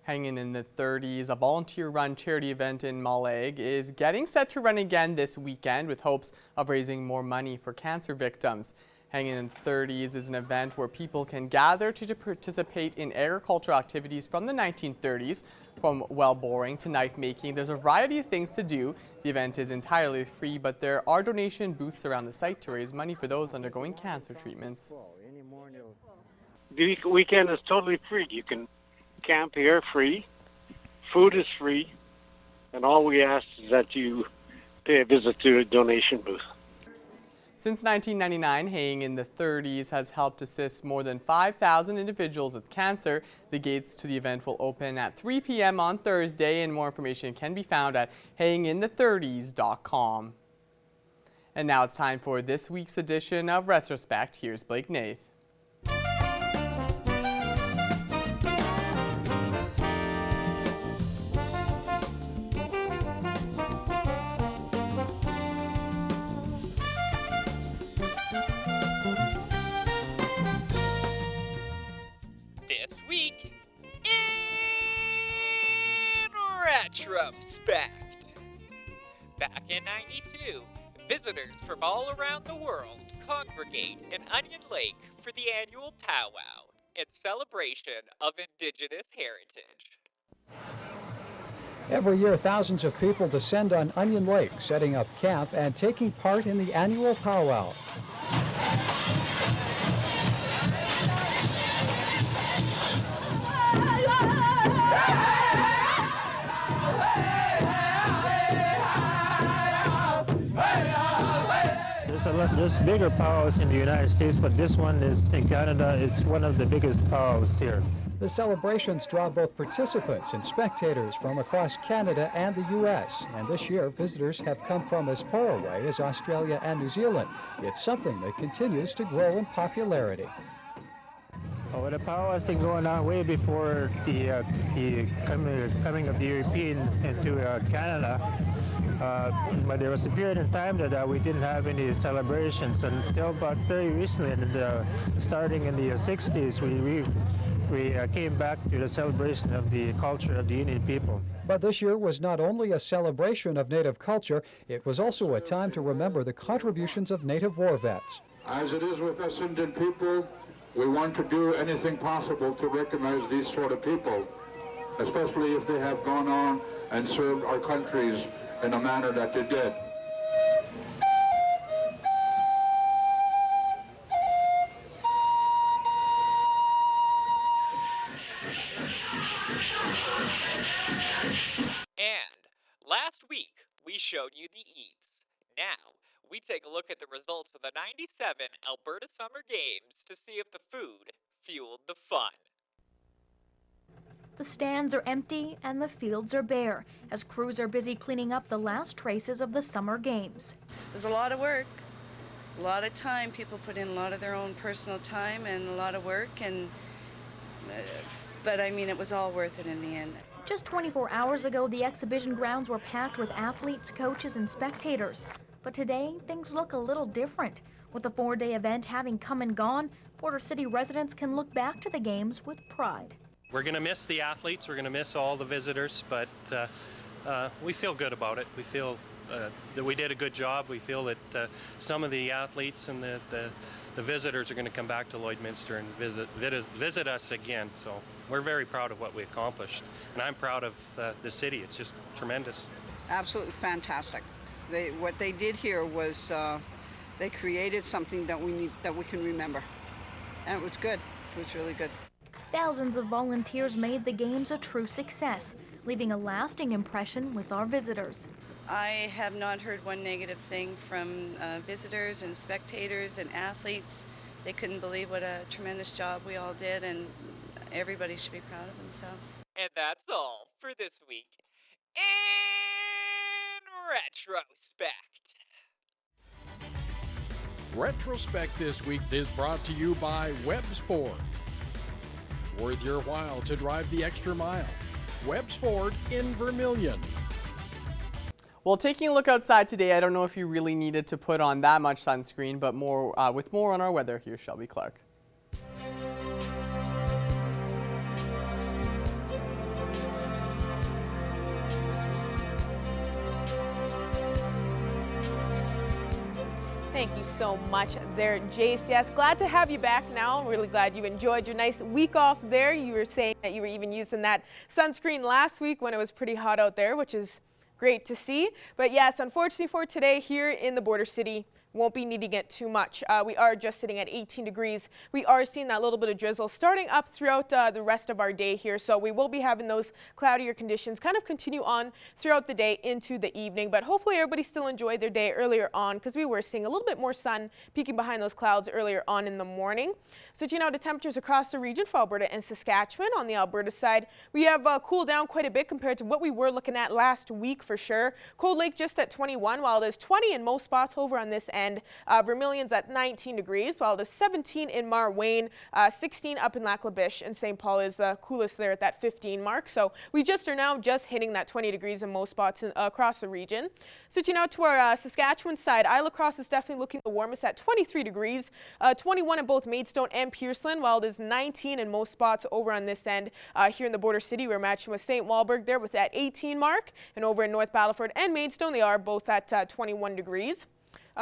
Hanging in the 30s, a volunteer-run charity event in Mallaig is getting set to run again this weekend with hopes of raising more money for cancer victims. Hanging in the 30s is an event where people can gather to participate in agricultural activities from the 1930s. From well boring to knife making, there's a variety of things to do. The event is entirely free, but there are donation booths around the site to raise money for those undergoing cancer treatments. The weekend is totally free. You can camp here free, food is free, and all we ask is that you pay a visit to a donation booth. Since 1999, Haying in the 30s has helped assist more than 5,000 individuals with cancer. The gates to the event will open at 3 p.m. on Thursday, and more information can be found at hayinginthe30s.com. And now it's time for this week's edition of Retrospect. Here's Blake Nath. This week in Retrospect. Back in '92, visitors from all around the world congregate in Onion Lake for the annual powwow in celebration of Indigenous heritage. Every year, thousands of people descend on Onion Lake, setting up camp and taking part in the annual powwow. There's bigger powwows in the United States, but this one is in Canada. It's one of the biggest powwows here. The celebrations draw both participants and spectators from across Canada and the U.S. And this year, visitors have come from as far away as Australia and New Zealand. It's something that continues to grow in popularity. Well, the powwow has been going on way before the coming of the European into Canada. But there was a period in time that we didn't have any celebrations until about very recently. And starting in the 60s, we came back to the celebration of the culture of the Indian people. But this year was not only a celebration of Native culture, it was also a time to remember the contributions of Native war vets. As it is with us Indian people, we want to do anything possible to recognize these sort of people, especially if they have gone on and served our countries in a manner that they did. And last week, we showed you the eats. Now, we take a look at the results of the '97 Alberta Summer Games to see if the food fueled the fun. The stands are empty and the fields are bare as crews are busy cleaning up the last traces of the summer games. There's a lot of work, a lot of time. People put in a lot of their own personal time and a lot of work, but I mean, it was all worth it in the end. Just 24 hours ago, the exhibition grounds were packed with athletes, coaches, and spectators. But today, things look a little different. With the 4-day event having come and gone, Porter City residents can look back to the games with pride. We're going to miss the athletes, we're going to miss all the visitors, but we feel good about it. We feel that we did a good job. We feel that some of the athletes and the visitors are going to come back to Lloydminster and visit us again. So we're very proud of what we accomplished, and I'm proud of the city. It's just tremendous. Absolutely fantastic. What they did here was they created something that we can remember, and it was good. It was really good. Thousands of volunteers made the games a true success, leaving a lasting impression with our visitors. I have not heard one negative thing from visitors and spectators and athletes. They couldn't believe what a tremendous job we all did, and everybody should be proud of themselves. And that's all for this week in Retrospect. Retrospect this week is brought to you by Webb's Ford. Worth your while to drive the extra mile. Webb's Ford in Vermilion. Well, taking a look outside today, I don't know if you really needed to put on that much sunscreen, but with more on our weather, here's Shelby Clark. Thank you so much there, Jace. Yes, glad to have you back now. Really glad you enjoyed your nice week off there. You were saying that you were even using that sunscreen last week when it was pretty hot out there, which is great to see. But yes, unfortunately for today here in the border city, won't be needing it too much. We are just sitting at 18 degrees. We are seeing that little bit of drizzle starting up throughout the rest of our day here. So we will be having those cloudier conditions kind of continue on throughout the day into the evening. But hopefully everybody still enjoyed their day earlier on, because we were seeing a little bit more sun peeking behind those clouds earlier on in the morning. Switching out to temperatures across the region for Alberta and Saskatchewan. On the Alberta side, we have cooled down quite a bit compared to what we were looking at last week for sure. Cold Lake just at 21, while there's 20 in most spots over on this end. Vermilion's at 19 degrees, while it is 17 in Marwayne, 16 up in Lac La Biche, and St. Paul is the coolest there at that 15 mark. So we just are now just hitting that 20 degrees in most spots across the region. Switching out to our Saskatchewan side, Isle Cross is definitely looking the warmest at 23 degrees, 21 in both Maidstone and Pearceland, while it is 19 in most spots over on this end. Here in the border city, we're matching with St. Walburg there with that 18 mark, and over in North Battleford and Maidstone, they are both at 21 degrees.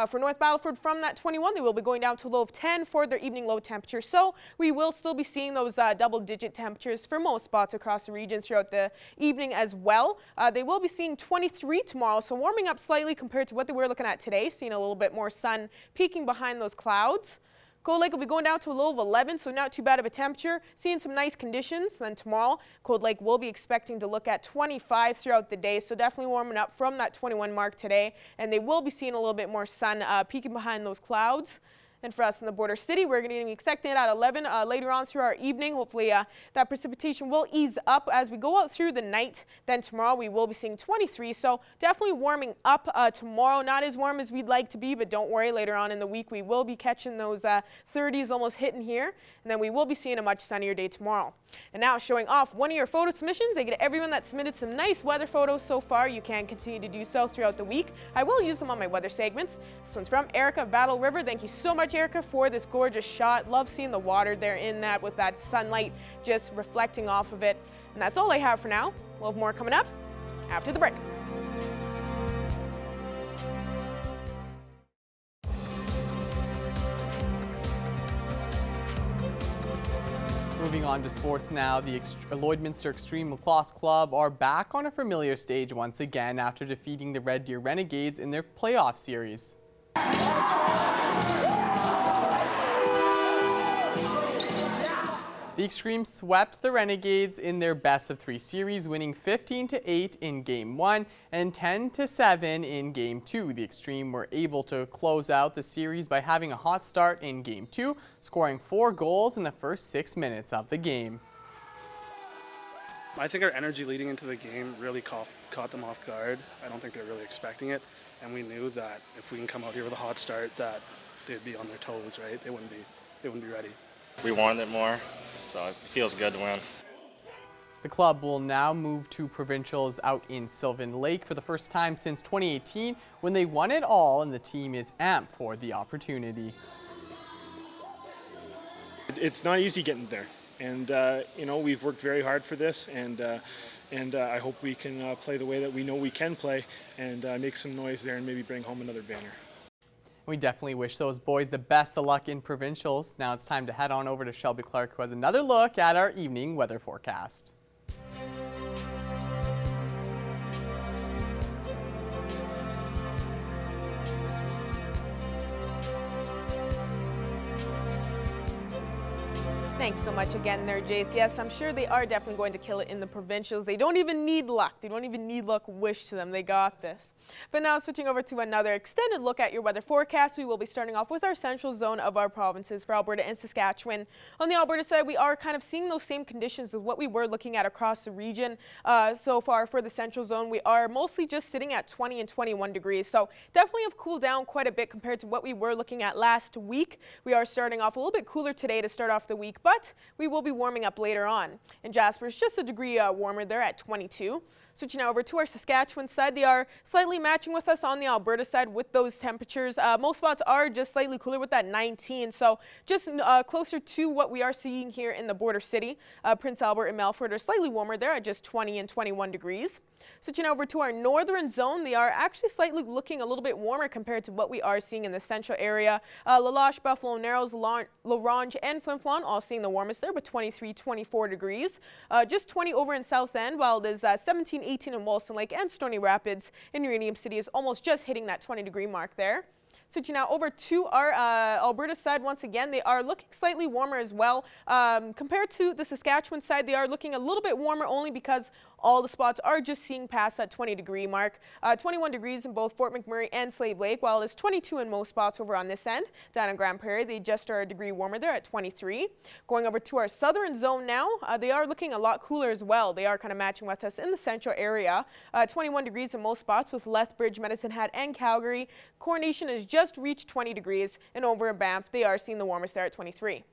For North Battleford, from that 21, they will be going down to a low of 10 for their evening low temperature. So we will still be seeing those double-digit temperatures for most spots across the region throughout the evening as well. They will be seeing 23 tomorrow, so warming up slightly compared to what they were looking at today, seeing a little bit more sun peeking behind those clouds. Cold Lake will be going down to a low of 11, so not too bad of a temperature. Seeing some nice conditions. Then tomorrow, Cold Lake will be expecting to look at 25 throughout the day, so definitely warming up from that 21 mark today. And they will be seeing a little bit more sun peeking behind those clouds. And for us in the border city, we're going to be expecting it at 11 later on through our evening. Hopefully that precipitation will ease up as we go out through the night. Then tomorrow we will be seeing 23. So definitely warming up tomorrow. Not as warm as we'd like to be, but don't worry. Later on in the week, we will be catching those 30s almost hitting here. And then we will be seeing a much sunnier day tomorrow. And now showing off one of your photo submissions. They get everyone that submitted some nice weather photos so far. You can continue to do so throughout the week. I will use them on my weather segments. This one's from Erica of Battle River. Thank you so much, Erica, for this gorgeous shot. Love seeing the water there in that with that sunlight just reflecting off of it. And that's all I have for now. We'll have more coming up after the break. Moving on to sports now, the Lloydminster Extreme Lacrosse Club are back on a familiar stage once again after defeating the Red Deer Renegades in their playoff series. The Extreme swept the Renegades in their best-of-3 series, winning 15-8 in Game 1 and 10-7 in Game 2. The Extreme were able to close out the series by having a hot start in Game 2, scoring 4 goals in the first 6 minutes of the game. I think our energy leading into the game really caught them off guard. I don't think they're really expecting it, and we knew that if we can come out here with a hot start, that they'd be on their toes, right? They wouldn't be ready. We wanted it more, so it feels good to win. The club will now move to provincials out in Sylvan Lake for the first time since 2018 when they won it all, and the team is amped for the opportunity. It's not easy getting there, and you know, we've worked very hard for this, and I hope we can play the way that we know we can play and make some noise there and maybe bring home another banner. We definitely wish those boys the best of luck in provincials. Now it's time to head on over to Shelby Clark, who has another look at our evening weather forecast. Thanks so much again there, Jace. Yes, I'm sure they are definitely going to kill it in the provincials. They don't even need luck. They don't even need luck wished to them. They got this. But now switching over to another extended look at your weather forecast, we will be starting off with our central zone of our provinces for Alberta and Saskatchewan. On the Alberta side, we are kind of seeing those same conditions of what we were looking at across the region. So far for the central zone, we are mostly just sitting at 20 and 21 degrees. So definitely have cooled down quite a bit compared to what we were looking at last week. We are starting off a little bit cooler today to start off the week, but but we will be warming up later on. And Jasper's just a degree warmer there at 22. Switching over to our Saskatchewan side, they are slightly matching with us on the Alberta side with those temperatures. Most spots are just slightly cooler with that 19, so just closer to what we are seeing here in the border city. Prince Albert and Melfort are slightly warmer there at just 20 and 21 degrees. Switching over to our northern zone, they are actually slightly looking a little bit warmer compared to what we are seeing in the central area. Laloche, Buffalo Narrows, La Ronge, and Flin Flon all seeing the warmest there with 23, 24 degrees. Just 20 over in South End, while it is 17, 18 in Wollaston Lake and Stony Rapids. In Uranium City is almost just hitting that 20 degree mark there. Switching now over to our Alberta side once again, they are looking slightly warmer as well. Compared to the Saskatchewan side, they are looking a little bit warmer only because all the spots are just seeing past that 20 degree mark. 21 degrees in both Fort McMurray and Slave Lake, while it's 22 in most spots over on this end. Down in Grand Prairie, they just are a degree warmer there at 23. Going over to our southern zone now, they are looking a lot cooler as well. They are kind of matching with us in the central area. 21 degrees in most spots with Lethbridge, Medicine Hat, and Calgary. Coronation has just reached 20 degrees, and over in Banff, they are seeing the warmest there at 23.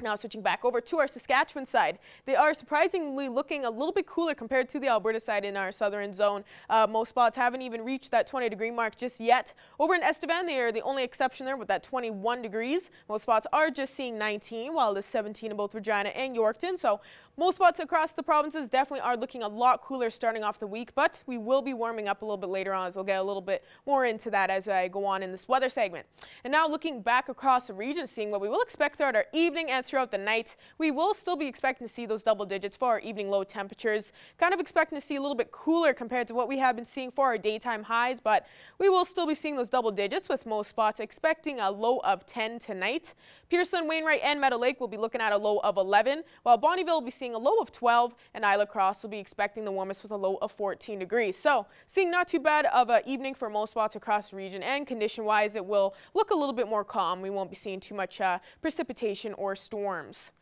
Now switching back over to our Saskatchewan side, they are surprisingly looking a little bit cooler compared to the Alberta side in our southern zone. Most spots haven't even reached that 20 degree mark just yet. Over in Estevan, they are the only exception there with that 21 degrees. Most spots are just seeing 19, while it is 17 in both Regina and Yorkton. So most spots across the provinces definitely are looking a lot cooler starting off the week, but we will be warming up a little bit later on, as we'll get a little bit more into that as I go on in this weather segment. And now looking back across the region, seeing what we will expect throughout our evening and throughout the night, we will still be expecting to see those double digits for our evening low temperatures. Kind of expecting to see a little bit cooler compared to what we have been seeing for our daytime highs, but we will still be seeing those double digits with most spots expecting a low of 10 tonight. Pearson, Wainwright, and Meadow Lake will be looking at a low of 11, while Bonnyville will be seeing a low of 12, and Isla Cross will be expecting the warmest with a low of 14 degrees. So seeing not too bad of an evening for most spots across the region, and condition-wise it will look a little bit more calm. We won't be seeing too much precipitation or storms.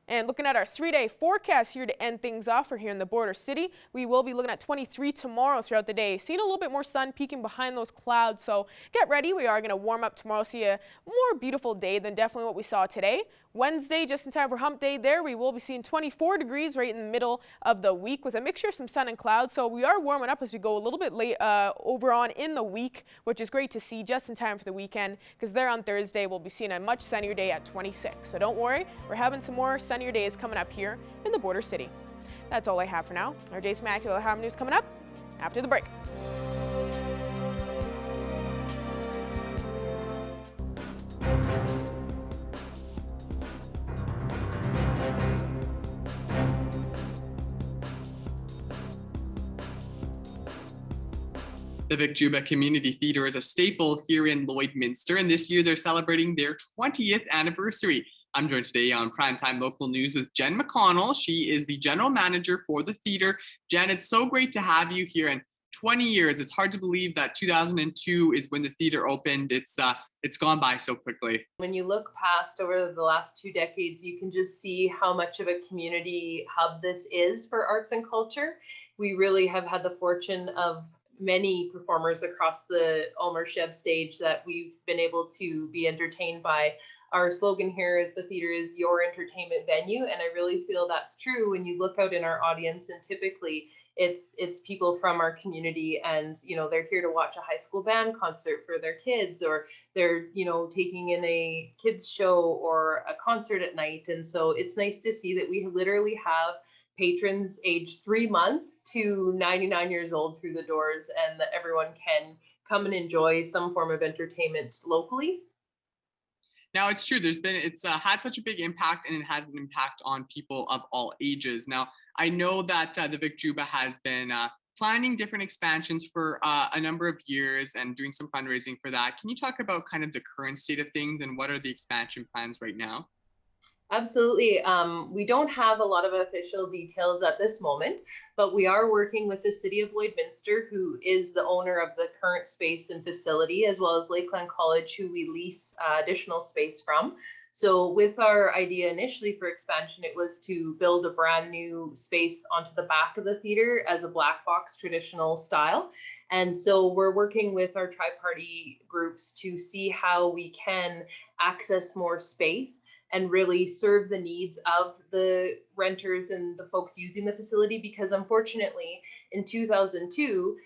And looking at our 3-day forecast here to end things off for here in the border city, we will be looking at 23 tomorrow throughout the day. Seeing a little bit more sun peeking behind those clouds, so get ready. We are going to warm up tomorrow, see a more beautiful day than definitely what we saw today. Wednesday, just in time for hump day there, we will be seeing 24 degrees right in the middle of the week with a mixture of some sun and clouds. So we are warming up as we go a little bit late over on in the week, which is great to see just in time for the weekend, because there on Thursday we'll be seeing a much sunnier day at 26. So don't worry, we're having some more sunnier days coming up here in the border city. That's all I have for now. Our Jason Mackey will have news coming up after the break. The Vic Juba Community Theatre is a staple here in Lloydminster, and this year they're celebrating their 20th anniversary. I'm joined today on Primetime Local News with Jen McConnell. She is the general manager for the theatre. Jen, it's so great to have you here. And 20 years, it's hard to believe that 2002 is when the theatre opened. It's gone by so quickly. When you look past over the last 2 decades, you can just see how much of a community hub this is for arts and culture. We really have had the fortune of many performers across the Ulmer Chev stage that we've been able to be entertained by. Our slogan here at the theater is your entertainment venue, and I really feel that's true when you look out in our audience, and typically it's people from our community, and they're here to watch a high school band concert for their kids, or they're taking in a kids show or a concert at night. And so it's nice to see that we literally have patrons aged 3 months to 99 years old through the doors, and that everyone can come and enjoy some form of entertainment locally. Now, it's true, it's had such a big impact, and it has an impact on people of all ages. Now, I know that the Vic Juba has been planning different expansions for a number of years and doing some fundraising for that. Can you talk about kind of the current state of things and what are the expansion plans right now? Absolutely. We don't have a lot of official details at this moment, but we are working with the City of Lloydminster, who is the owner of the current space and facility, as well as Lakeland College, who we lease additional space from. So with our idea initially for expansion, it was to build a brand new space onto the back of the theater as a black box traditional style. And so we're working with our tri-party groups to see how we can access more space and really serve the needs of the renters and the folks using the facility. Because unfortunately, in 2002,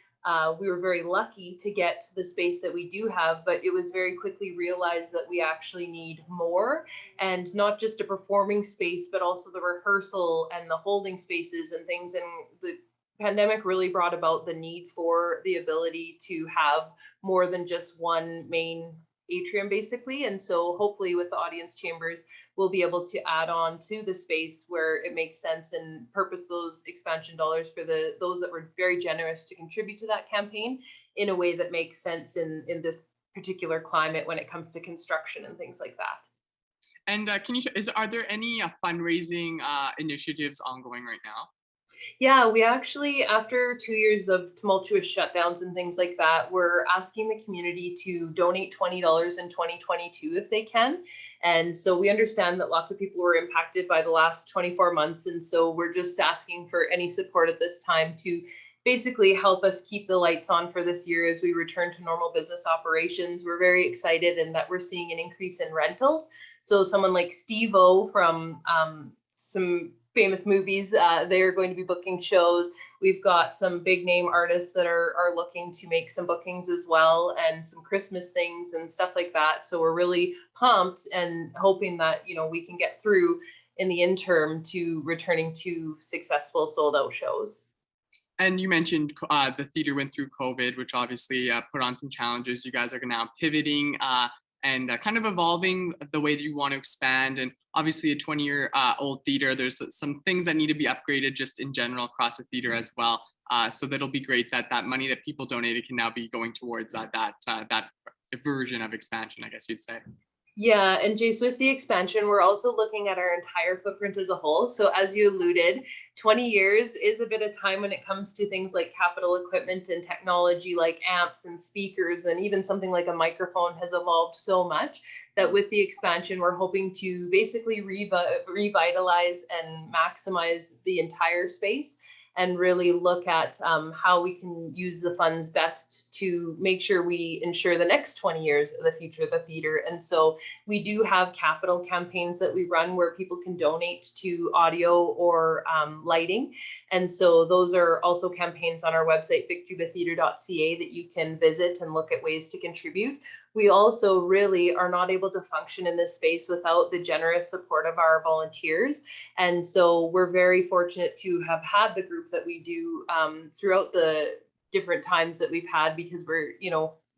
we were very lucky to get the space that we do have, but it was very quickly realized that we actually need more, and not just a performing space, but also the rehearsal and the holding spaces and things. And the pandemic really brought about the need for the ability to have more than just one main atrium, basically. And so hopefully with the audience chambers, we'll be able to add on to the space where it makes sense and purpose those expansion dollars for those that were very generous to contribute to that campaign in a way that makes sense in this particular climate when it comes to construction and things like that. And are there any fundraising initiatives ongoing right now? Yeah, we actually, after 2 years of tumultuous shutdowns and things like that, we're asking the community to donate $20 in 2022 if they can. And so we understand that lots of people were impacted by the last 24 months. And so we're just asking for any support at this time to basically help us keep the lights on for this year as we return to normal business operations. We're very excited in that we're seeing an increase in rentals. So someone like Steve-O from some famous movies, they're going to be booking shows. We've got some big name artists that are looking to make some bookings as well, and some Christmas things and stuff like that. So we're really pumped and hoping that, we can get through in the interim to returning to successful sold out shows. And you mentioned the theater went through COVID, which obviously put on some challenges. You guys are now pivoting and kind of evolving the way that you want to expand. And obviously a 20-year old theater, there's some things that need to be upgraded just in general across the theater as well. So that'll be great that money that people donated can now be going towards that version of expansion, I guess you'd say. Yeah, and Jace, with the expansion, we're also looking at our entire footprint as a whole. So as you alluded, 20 years is a bit of time when it comes to things like capital equipment and technology like amps and speakers, and even something like a microphone has evolved so much that with the expansion, we're hoping to basically revitalize and maximize the entire space and really look at how we can use the funds best to make sure we ensure the next 20 years of the future of the theater. And so we do have capital campaigns that we run where people can donate to audio or lighting. And so those are also campaigns on our website, vicjubatheater.ca, that you can visit and look at ways to contribute. We also really are not able to function in this space without the generous support of our volunteers. And so we're very fortunate to have had the group that we do throughout the different times that we've had, because we're,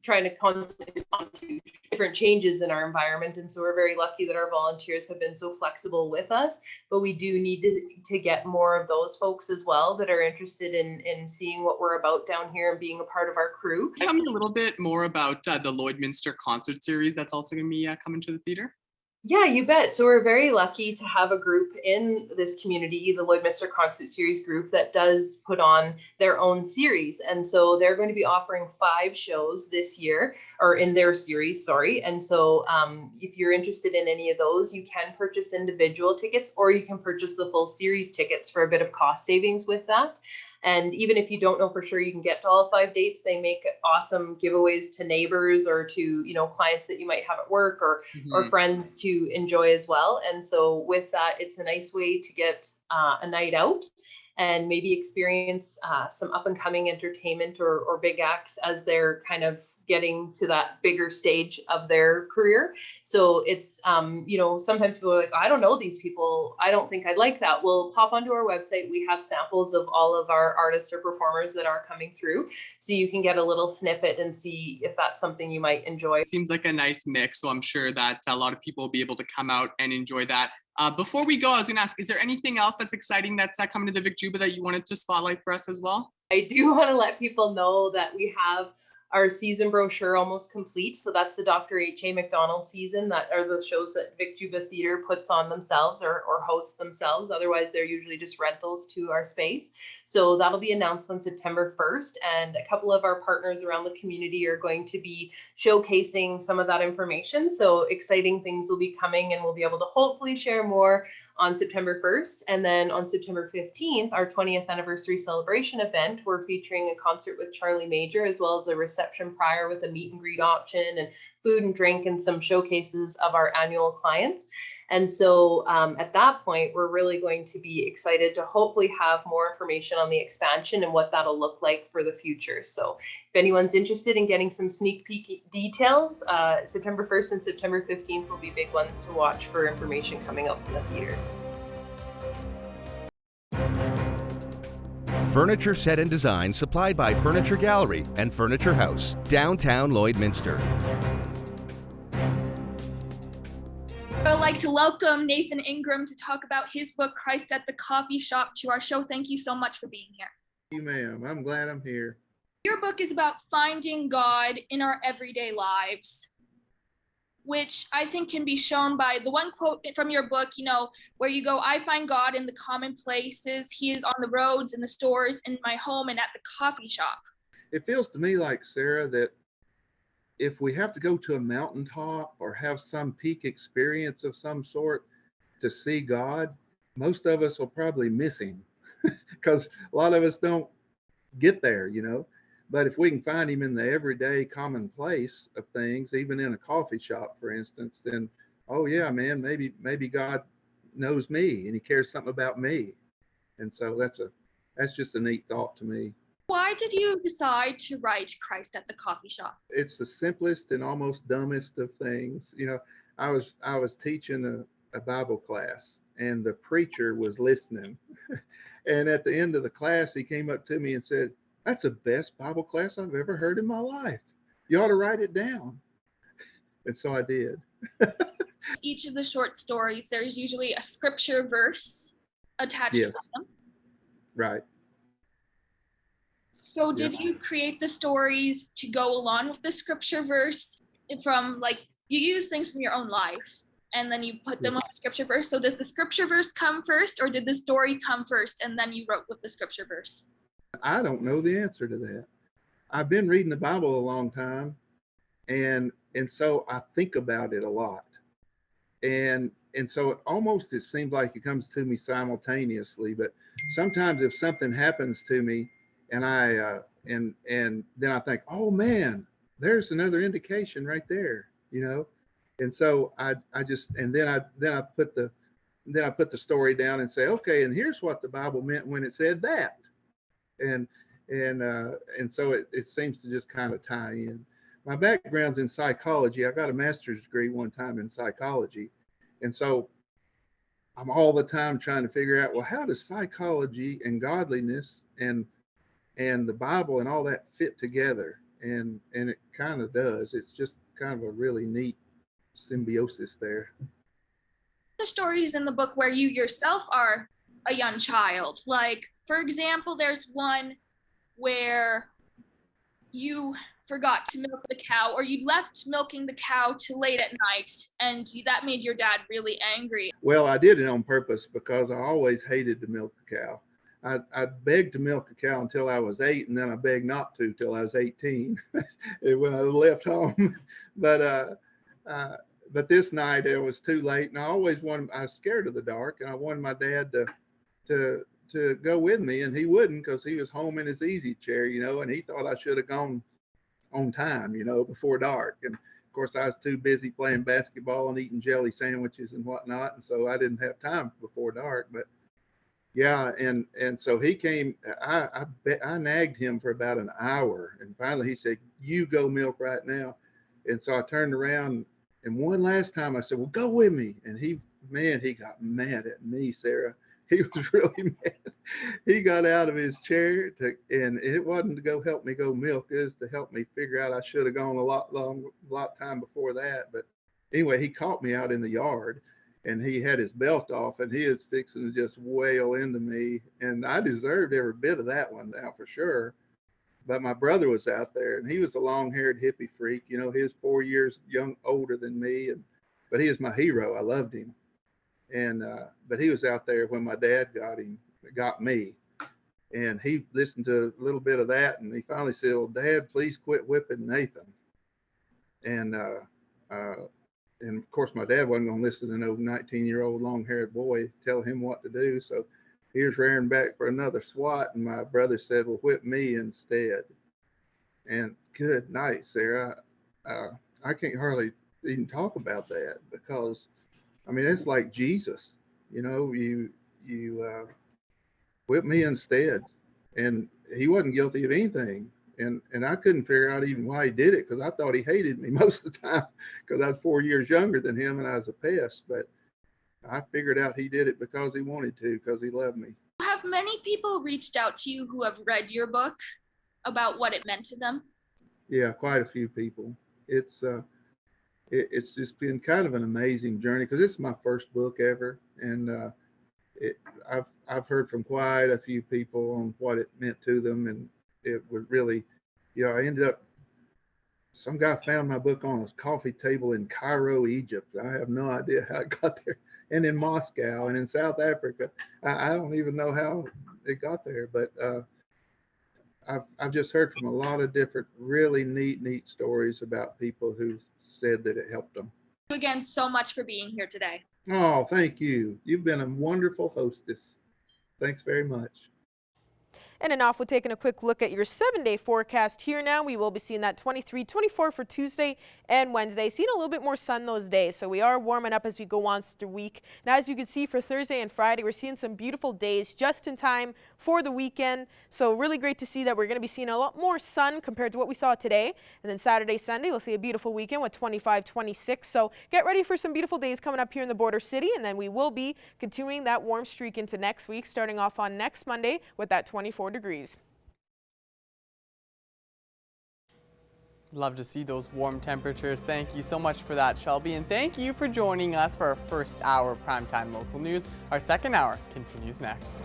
trying to constantly respond to different changes in our environment. And so we're very lucky that our volunteers have been so flexible with us, but we do need to get more of those folks as well that are interested in seeing what we're about down here and being a part of our crew. Tell me a little bit more about the Lloydminster concert series that's also going to be coming to the theater. Yeah, you bet. So we're very lucky to have a group in this community, the Lloydminster Concert Series group, that does put on their own series. And so they're going to be offering 5 shows this year, or in their series, sorry. And so if you're interested in any of those, you can purchase individual tickets, or you can purchase the full series tickets for a bit of cost savings with that. And even if you don't know for sure you can get to all 5 dates, they make awesome giveaways to neighbors or to, clients that you might have at work or friends to enjoy as well. And so with that, it's a nice way to get a night out and maybe experience some up and coming entertainment or big acts as they're kind of getting to that bigger stage of their career. So it's, sometimes people are like, I don't know these people, I don't think I'd like that. Well, pop onto our website. We have samples of all of our artists or performers that are coming through. So you can get a little snippet and see if that's something you might enjoy. It seems like a nice mix. So I'm sure that a lot of people will be able to come out and enjoy that. Before we go, I was going to ask, is there anything else that's exciting that's coming to the Vic Juba that you wanted to spotlight for us as well? I do want to let people know that we have our season brochure almost complete. So that's the Dr. H.A. McDonald season. That are the shows that Vic Juba Theatre puts on themselves or hosts themselves. Otherwise, they're usually just rentals to our space. So that'll be announced on September 1st. And a couple of our partners around the community are going to be showcasing some of that information. So exciting things will be coming, and we'll be able to hopefully share more on September 1st. And then on September 15th, our 20th anniversary celebration event, we're featuring a concert with Charlie Major, as well as a reception prior with a meet and greet option and food and drink and some showcases of our annual clients. And so at that point, we're really going to be excited to hopefully have more information on the expansion and what that'll look like for the future. So if anyone's interested in getting some sneak peek details, September 1st and September 15th will be big ones to watch for information coming out from the theater. Furniture set and design supplied by Furniture Gallery and Furniture House, downtown Lloydminster. I'd like to welcome Nathan Ingram to talk about his book, Christ at the Coffee Shop, to our show. Thank you so much for being here. Thank you, ma'am. I'm glad I'm here. Your book is about finding God in our everyday lives, which I think can be shown by the one quote from your book, where you go, I find God in the common places. He is on the roads, in the stores, in my home, and at the coffee shop. It feels to me like, Sarah, that if we have to go to a mountaintop or have some peak experience of some sort to see God, most of us will probably miss him because a lot of us don't get there, But if we can find him in the everyday commonplace of things, even in a coffee shop, for instance, then, oh yeah, man, maybe God knows me and he cares something about me. And so that's just a neat thought to me. Why did you decide to write Christ at the Coffee Shop? It's the simplest and almost dumbest of things. I was teaching a Bible class and the preacher was listening. And at the end of the class, he came up to me and said, that's the best Bible class I've ever heard in my life. You ought to write it down. And so I did. Each of the short stories, there's usually a scripture verse attached to them. Right. So did you create the stories to go along with the scripture verse from, you use things from your own life and then you put them on the scripture verse? So does the scripture verse come first, or did the story come first and then you wrote with the scripture verse? I don't know the answer to that. I've been reading the Bible a long time, and so I think about it a lot. And so it seems like it comes to me simultaneously, but sometimes if something happens to me and I and then I think, oh man, there's another indication right there, And so I just, and then I put the story down and say, okay, and here's what the Bible meant when it said that. And so it seems to just kind of tie in. My background's in psychology. I got a master's degree one time in psychology. And so I'm all the time trying to figure out, well, how does psychology and godliness and the Bible and all that fit together? And it kind of does. It's just kind of a really neat symbiosis there. The stories in the book where you yourself are a young child, for example, there's one where you forgot to milk the cow, or you left milking the cow too late at night, and that made your dad really angry. Well, I did it on purpose because I always hated to milk the cow. I begged to milk a cow until I was 8, and then I begged not to till I was 18 when I left home. But this night it was too late, and I was scared of the dark, and I wanted my dad to go with me, and he wouldn't because he was home in his easy chair, and he thought I should have gone on time, before dark. And of course I was too busy playing basketball and eating jelly sandwiches and whatnot, and so I didn't have time before dark. But yeah, and so he came. I nagged him for about an hour, and finally he said, you go milk right now. And so I turned around, and one last time I said, well, go with me. And he got mad at me, Sarah. He was really mad. He got out of his chair and it wasn't to go help me go milk. It was to help me figure out I should have gone a lot time before that. But anyway, he caught me out in the yard, and he had his belt off, and he was fixing to just wail into me. And I deserved every bit of that one now for sure. But my brother was out there, and he was a long-haired hippie freak. He was 4 years older than me, but he was my hero. I loved him. And but he was out there when my dad got me, and he listened to a little bit of that, and he finally said, well, Dad, please quit whipping Nathan. And of course my dad wasn't going to listen to no 19-year-old long-haired boy tell him what to do. So he was rearing back for another swat, and my brother said, well, whip me instead. And good night, Sarah. I can't hardly even talk about that because I mean, it's like Jesus, you know, you whipped me instead. And he wasn't guilty of anything. And I couldn't figure out even why he did it, because I thought he hated me most of the time because I was 4 years younger than him and I was a pest. But I figured out he did it because he wanted to, because he loved me. Have many people reached out to you who have read your book about what it meant to them? Yeah, quite a few people. It's just been kind of an amazing journey, because it's my first book ever, and I've heard from quite a few people on what it meant to them, and it was really, you know, I ended up, some guy found my book on his coffee table in Cairo, Egypt. I have no idea how it got there, and in Moscow and in South Africa. I don't even know how it got there, but I've just heard from a lot of different really neat stories about people who said that it helped them. Thank you again so much for being here today. Oh, thank you. You've been a wonderful hostess. Thanks very much. And off, we're taking a quick look at your 7-day forecast here now. We will be seeing that 23, 24 for Tuesday and Wednesday. Seeing a little bit more sun those days, so we are warming up as we go on through the week. And as you can see for Thursday and Friday, we're seeing some beautiful days just in time for the weekend. So really great to see that we're going to be seeing a lot more sun compared to what we saw today. And then Saturday, Sunday, we'll see a beautiful weekend with 25, 26. So get ready for some beautiful days coming up here in the border city. And then we will be continuing that warm streak into next week, starting off on next Monday with that 24 degrees. Love to see those warm temperatures. Thank you so much for that, Shelby. And thank you for joining us for our first hour of Primetime Local News. Our second hour continues next.